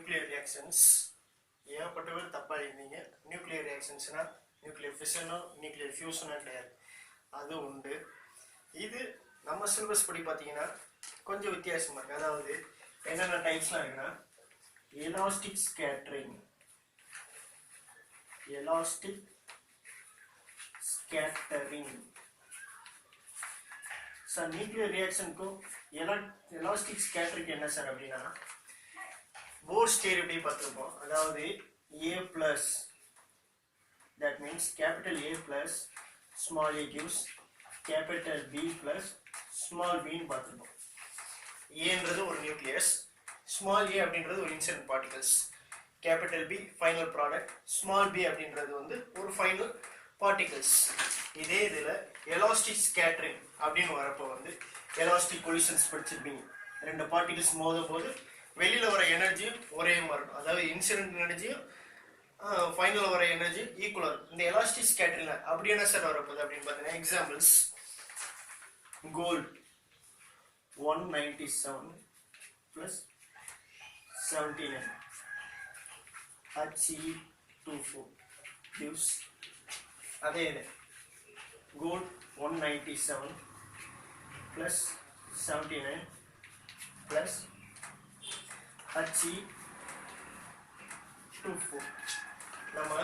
Nuclear reactions ஏகப்பட்டவர் தப்பாக இருந்தீங்க. Nuclear ரியாக்ஷன்ஸ்னா nuclear ஃபிஷனோ nuclear ஃபியூஷனோ கிடையாது, அது உண்டு. இது நம்ம சிலபஸ் படி பார்த்தீங்கன்னா கொஞ்சம் வித்தியாசமாக இருக்குது. அதாவது என்னென்ன டைப்ஸ்லாம் இருக்குன்னா எலாஸ்டிக் ஸ்கேட்டரிங், சார் நியூக்ளியர் ரியாக்ஷனுக்கும் எலாஸ்டிக் ஸ்கேட்டரிங் என்ன சார் அப்படின்னா போர்ஸ் தியரி எப்படி பார்த்துருப்போம். அதாவது A plus, that means capital A plus small a gives capital B plus small b ன்னு பார்த்துருப்போம். ஏன்றது ஒரு நியூக்ளியஸ், ஸ்மால் ஏ அப்படின்றது ஒரு incident particles, capital B final product, small B அப்படின்றது வந்து ஒரு ஃபைனல் பார்ட்டிகல்ஸ். இதே இதில் எலாஸ்டிக் ஸ்கேட்டரிங் அப்படின்னு வரப்போ வந்து எலாஸ்டிக் கொலிஷன்ஸ் படிச்சிருப்பீங்க. ரெண்டு பார்ட்டிகல்ஸ் மோதும் போது வெளியில் வர எனர்ஜியும் ஒரே மாதிரி இருக்கும். அதாவது இன்சிடென்ட் எனர்ஜியும் ஃபைனல் வர எனர்ஜி ஈக்குவலாக. இந்த எலாஸ்டிக் ஸ்கேட்டரிங் அப்படி என்ன சார் வரப்போகுது அப்படின்னு பார்த்தீங்கன்னா examples gold 197 plus 79 He24 gives அதே gold 197 plus 79 plus He24. நம்ம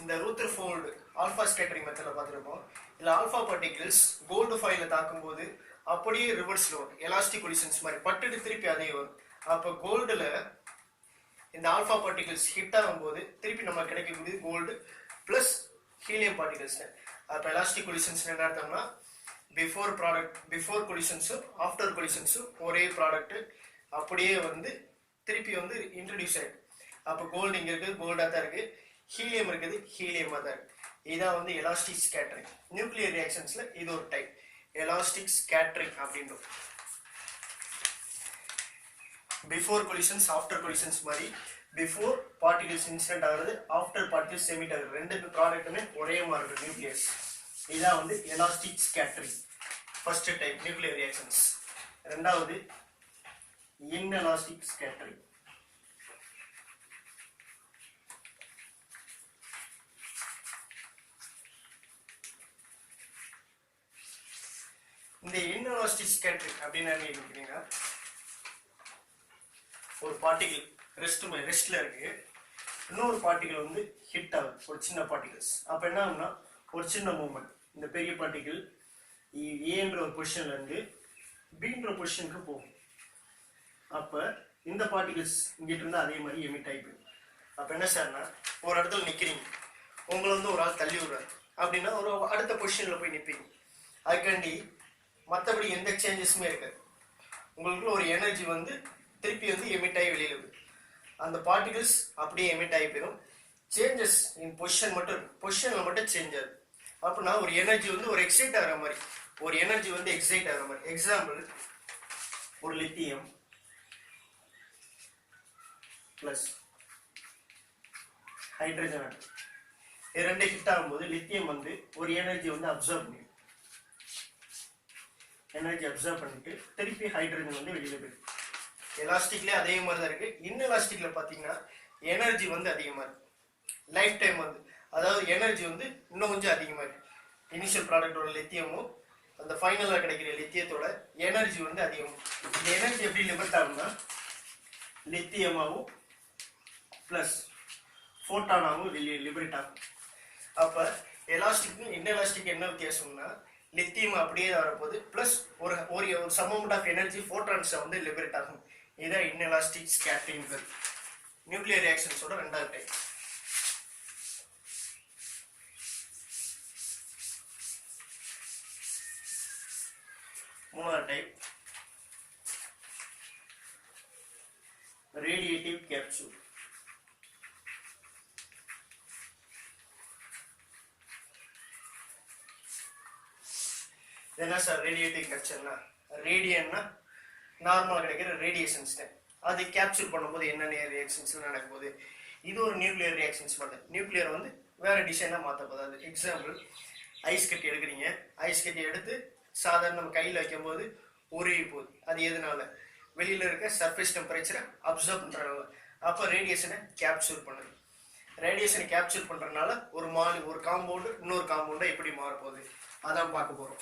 இந்த ரூதர்ஃபோர்டு ஆல்ஃபா ஸ்கேட்டரிங் மெத்தட்ல பார்த்துருப்போம். இதில் ஆல்ஃபா பார்ட்டிகிள்ஸ் கோல்டு ஃபைலில் தாக்கும்போது அப்படியே ரிவர்ஸில் வரும், எலாஸ்டிக் கொலிஷன்ஸ் மாதிரி பட்டுட்டு திருப்பி அதே வரும். அப்போ கோல்டில் இந்த ஆல்ஃபா பார்ட்டிகிள்ஸ் ஹிட் ஆகும்போது திருப்பி நம்ம கிடைக்கக்கூடியது கோல்டு ப்ளஸ் ஹீலியம் பார்ட்டிகிள்ஸ். அப்போ எலாஸ்டிக் கொலிஷன்ஸ் என்ன அர்த்தம்னா பிஃபோர் கொலிஷன்ஸும் ஆஃப்டர் கொலிஷன்ஸும் ஒரே ப்ராடக்ட் அப்படியே வந்து திருப்பி வந்து இன்ட்ரடியூஸ் ஆகிடும். அப்போ கோல்டு இங்கே இருக்குது, கோல்டாக தான் இருக்குது, ஹீலியம் இருக்குது, ஹீலியமாக தான் இருக்குது. இதான் வந்து எலாஸ்டிக் ஸ்கேட்டரிங். நியூக்ளியர் ரியாக்ஷன்ஸில் இது ஒரு டைப் எலாஸ்டிக் ஸ்கேட்டரிங் அப்படின்றது. பிஃபோர் கொலிஷன்ஸ் ஆஃப்டர் கொலிஷன்ஸ் மாதிரி பிஃபோர் பார்ட்டிகல்ஸ் இன்சிடென்ட் ஆகுது, ஆஃப்டர் பார்ட்டிகல்ஸ் எமிட் ஆகுது, ரெண்டு ப்ராடக்ட்டுமே ஒரே மாதிரி இருக்கும் நியூக்ளியஸ். இதான் வந்து elastic scattering first type nuclear reactions. ரெண்டாவது இன்எலாஸ்டிக் ஸ்கேட்டரிங். இந்த இன்எலாஸ்டிக் ஸ்கேட்டரிங் அப்படின்னு என்ன கேட்டீங்கன்னா ஒரு பார்ட்டிகிள் ரெஸ்ட்ல இருக்கு, இன்னொரு பார்ட்டிகிள் வந்து ஹிட் ஆகுது, ஒரு சின்ன பார்ட்டிகிள்ஸ். அப்போ என்ன ஆகும்னா ஒரு சின்ன மூவ்மெண்ட், இந்த பெரிய பார்ட்டிகிள் ஏன்ற ஒரு பொசிஷன்ல இருந்து பின்ற பொசிஷனுக்கு போகும். அப்போ இந்த பார்ட்டிகிள்ஸ் இங்கிட்ட இருந்தால் அதே மாதிரி எமிட் ஆகிடும். அப்போ என்ன சார்னா ஒரு இடத்துல நிற்கிறீங்க, உங்களை வந்து ஒரு ஆள் தள்ளி விடுறாரு அப்படின்னா ஒரு அடுத்த பொசிஷனில் போய் நிற்பீங்க. அதுக்காண்டி மற்றபடி எந்த சேஞ்சஸுமே இருக்காது. உங்களுக்குள்ள ஒரு எனர்ஜி வந்து திருப்பி வந்து எமிட் ஆகி வெளியில் வருது, அந்த பார்ட்டிகிள்ஸ் அப்படியே எமிட் ஆகி போயிடும். சேஞ்சஸ் இன் பொசிஷன் மட்டும், பொசிஷனில் மட்டும் சேஞ்ச் ஆகுது. அப்படின்னா ஒரு எனர்ஜி வந்து ஒரு எக்ஸைட் ஆகிற மாதிரி, ஒரு எனர்ஜி வந்து எக்ஸைட் ஆகிற மாதிரி. எக்ஸாம்பிள் ஒரு லித்தியம் பிளஸ் ஹைட்ரஜன் ஆட்டம், இது ரெண்டே ஹிட் ஆகும்போது லித்தியம் வந்து ஒரு எனர்ஜி வந்து அப்சர்வ் பண்ணிடும், எனர்ஜி அப்சர்வ் பண்ணிட்டு திருப்பி ஹைட்ரஜன் வந்து வெளியில போயிடும். எலாஸ்டிக்லேயே அதே மாதிரி தான் இருக்கு. இன்எலாஸ்டிக்ல பார்த்தீங்கன்னா எனர்ஜி வந்து அதிகமாக இருக்கு, லைஃப் டைம் வந்து, அதாவது எனர்ஜி வந்து இன்னும் கொஞ்சம் அதிகமாக இருக்கு. இனிஷியல் ப்ராடக்டோட லித்தியமும் அந்த ஃபைனலாக கிடைக்கிற லித்தியத்தோட எனர்ஜி வந்து அதிகமாக. இந்த எனர்ஜி எப்படி லிபர்ட் ஆகும்னா லித்தியமாகவும் ப்ளஸ் ஃபோட்டானாகவும் லிபரேட் ஆகும். அப்போ எலாஸ்டிக்கும் இன்எலாஸ்டிக் என்ன வித்தியாசம்னா லித்தியம் அப்படியே வரப்போகுது ப்ளஸ் ஒரு சம் அமௌண்ட் ஆஃப் எனர்ஜி ஃபோட்டான்ஸை வந்து லிபரேட் ஆகும். இதான் இன்எலாஸ்டிக் ஸ்கேட்டரிங் நியூக்ளியர் ரியாக்ஷன்ஸோட ரெண்டாவது டைப். மூணாவது டைப் ரேடியேட்டிவ் கேப்சூல். என்ன சார் ரேடியேட்டிவ் கேப்சூல்னா, ரேடியன்னா நார்மலாக கிடைக்கிற ரேடியேஷன்ஸ், அது கேப்சூல் பண்ணும்போது என்னென்ன ரியாக்ஷன்ஸ் நடக்கும்போது இது ஒரு நியூக்ளியர் ரியாக்ஷன்ஸ் மாதிரி. நியூக்ளியர் வந்து வேற டிசைனாக மாற்ற போதாது. எக்ஸாம்பிள் ஐஸ் கட்டி எடுக்கிறீங்க, ஐஸ் கட்டி எடுத்து சாதாரண நம்ம கையில் வைக்கும் போது உருகி போகுது. அது எதனால? வெளியில் இருக்க சர்ஃபேஸ் டெம்பரேச்சரை அப்சர்வ் பண்ணுறதுனால. அப்போ ரேடியேஷனை கேப்சூல் பண்ணுது. ரேடியேஷனை கேப்சூல் பண்றதுனால ஒரு காம்பவுண்டு இன்னொரு காம்பவுண்டை எப்படி மாறப்போகுது அதான் பார்க்க போறோம்.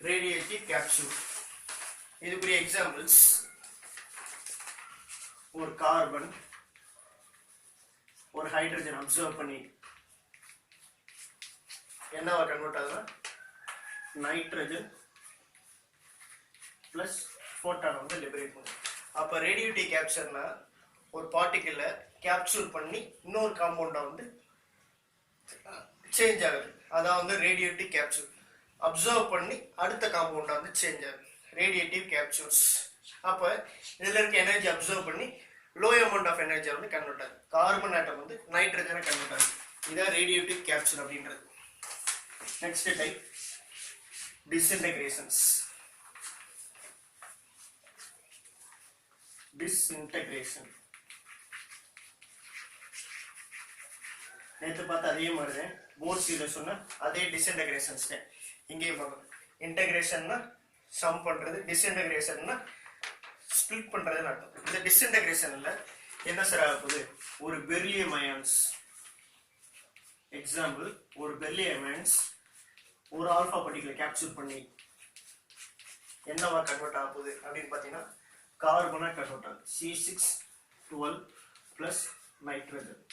ரேடியேட்டிவ் கேப்சூல் இதுக்குரிய எக்ஸாம்பிள்ஸ், ஒரு கார்பன் ஒரு ஹைட்ரஜன் அப்சர்வ் பண்ணி என்னவா கன்வெர்ட் ஆகுதுன்னா நைட்ரஜன் பிளஸ் போட்டான் வந்து லிபரேட் பண்ணும். அப்போ ரேடியேட்டிவ் கேப்சர்னா ஒரு பார்ட்டிகிளை கேப்சூல் பண்ணி இன்னொரு காம்பவுண்டா வந்து சேஞ்ச் ஆகுது, அதான் வந்து ரேடியேட்டிவ் கேப்சூல். அப்சர்வ் பண்ணி அடுத்த காம்பவுண்டா வந்து சேஞ்ச் ஆகுது, ரேடியேட்டிவ் கேப்சூல்ஸ். அப்போ இதுல இருக்க எனர்ஜி அப்சர்வ் பண்ணி லோ அமௌண்ட் ஆஃப் எனர்ஜி வந்து கன்வெர்ட் ஆகுது, கார்பன் ஆட்டம் வந்து நைட்ரஜனை கன்வெர்ட் ஆகுது. இதான் ரேடியேட்டிவ் கேப்சூல் அப்படின்றது. Next type disintegrations. டிஸ்இன்டகிரேஷன் நேற்று பார்த்து அதே மாதிரி தான் போர்ட் சீல சொன்ன அதே டிஸ்இன்டகிரேஷன்ஸ் தான் இங்கேயும் பார்க்கணும். இன்டகிரேஷன்னா சம் பண்றது, டிஸ்இன்டகிரேஷன்னா ஸ்பிளிட் பண்றதுன்னு அர்த்தம். இந்த டிஸ்இன்டகிரேஷன்ல என்ன சார் ஆக போகுது, ஒரு பெரிலியம் அயான்ஸ் எக்ஸாம்பிள், ஒரு பெரிலியம் அயான்ஸ் ஒரு ஆல்பா பார்ட்டிகிளை கேப்சூல் பண்ணி என்னவா கன்வெர்ட் ஆக போகுது அப்படின்னு பார்த்தீங்கன்னா கார்பனா கன்வெர்ட் ஆகுது, C612 பிளஸ் நைட்ரஜன்.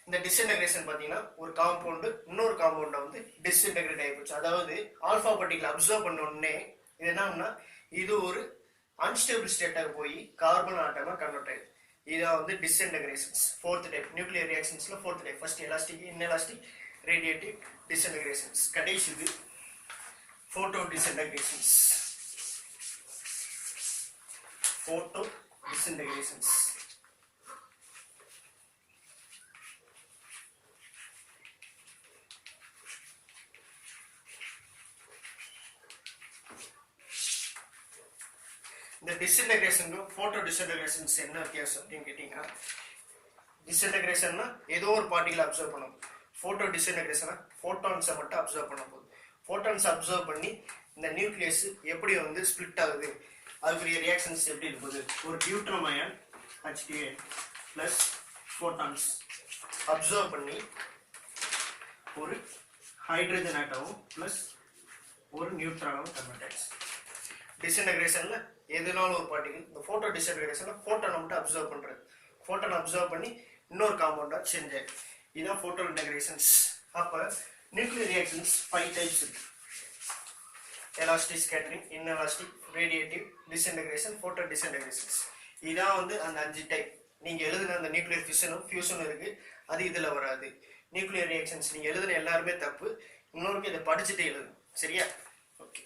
இந்த டிஸ்இன்டகிரேஷன் பார்த்தீங்கன்னா ஒரு காம்பவுண்டு இன்னொரு காம்பவுண்டை வந்து டிஸ்இன்டகிரேட் ஆகி போச்சு. அதாவது ஆல்பா பார்ட்டிகிளை அப்சர்வ் பண்ண உடனே இது என்னன்னா இது ஒரு அன்ஸ்டேபிள் ஸ்டேட்டாக போய் கார்பன் ஆட்டமா கன்வெர்ட் ஆயிடுது. இதான் வந்து டிஸ்இன்டகிரேஷன்ஸ். ஃபோர்த் டைப் நியூக்ளியர் ரியாக்ஷன்ஸ்ல fourth type. First elastic, inelastic, radiative disintegrations. கடைசி இது போட்டோ டிஸ்இன்டகிரேஷன்ஸ். போட்டோ டிஸ்இன்டகிரேஷன்ஸ் இந்த டிஸ்இன்டகிரேஷனுக்கும் போட்டோ டிஸ்இன்டகிரேஷன்ஸ் என்ன வித்தியாசம் அப்படின்னு கேட்டீங்கன்னா, டிஸ்இன்டகிரேஷன்னா ஏதோ ஒரு பார்ட்டிகளை அப்சர்வ் பண்ணும், போட்டோ டிஸ்இன்டகிரேஷனா போட்டான்ஸை மட்டும் அப்சர்வ் பண்ண போகுது. போட்டான்ஸ் அப்சர்வ் பண்ணி இந்த நியூக்ளியஸ் எப்படி வந்து ஸ்பிளிட் ஆகுது, அதுக்குரிய ரியாக்ஷன்ஸ் எப்படி இருக்குது. ஒரு deuterium ion HTA plus photons absorb பண்ணி ஒரு ஹைட்ரஜன் ஆட்டமும் பிளஸ் ஒரு நியூட்ரானும் கன்வெர்ட் ஆயிடுச்சு. டிஸ்இன்டகிரேஷன்ல எதுனாலும் ஒரு பார்ட்டிகல், இந்த போட்டோ டிஸ்இன்டகிரேஷன்ல போட்டானை மட்டும் அப்சர்வ் பண்றது, போட்டானை அப்சர்வ் பண்ணி இன்னொரு காம்பவுண்டா சேஞ்ச் ஆயிடுது. இதுதான் போட்டோ இன்டகிரேஷன்ஸ். அப்ப நியூக்ளியர் ரியாக்ஷன்ஸ் 5 டைப்ஸ் இருக்கு. Elastic scattering, inelastic, radiative, disintegration, photo disintegrations. இதான் வந்து அந்த 5 டைப். நீங்க எழுதுன அந்த நியூக்ளியர் ஃபியூஷனும் இருக்கு, அது இதுல வராது. நியூக்ளியர் ரியாக்ஷன்ஸ் நீங்க எழுதுன எல்லாருமே தப்பு, இன்னொருக்கு இதை படிச்சுட்டு எழுதுங்க, சரியா? ஓகே.